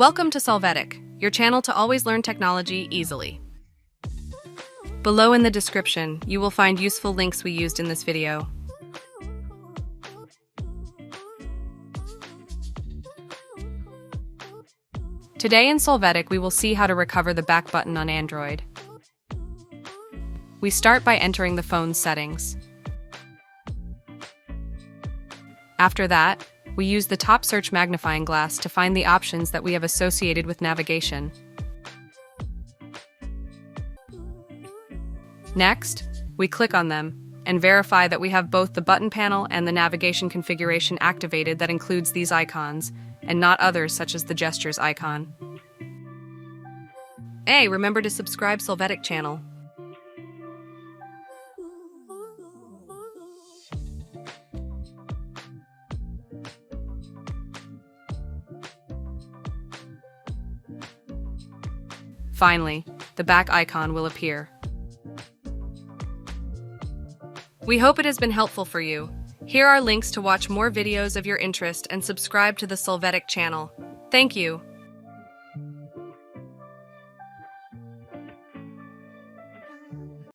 Welcome to Solvetic, your channel to always learn technology easily. Below in the description, you will find useful links we used in this video. Today in Solvetic, we will see how to recover the back button on Android. We start by entering the phone's settings. After that, we use the top search magnifying glass to find the options that we have associated with navigation. Next, we click on them and verify that we have both the button panel and the navigation configuration activated that includes these icons, and not others such as the gestures icon. Hey, remember to subscribe Solvetic channel. Finally, the back icon will appear. We hope it has been helpful for you. Here are links to watch more videos of your interest and subscribe to the Solvetic channel. Thank you.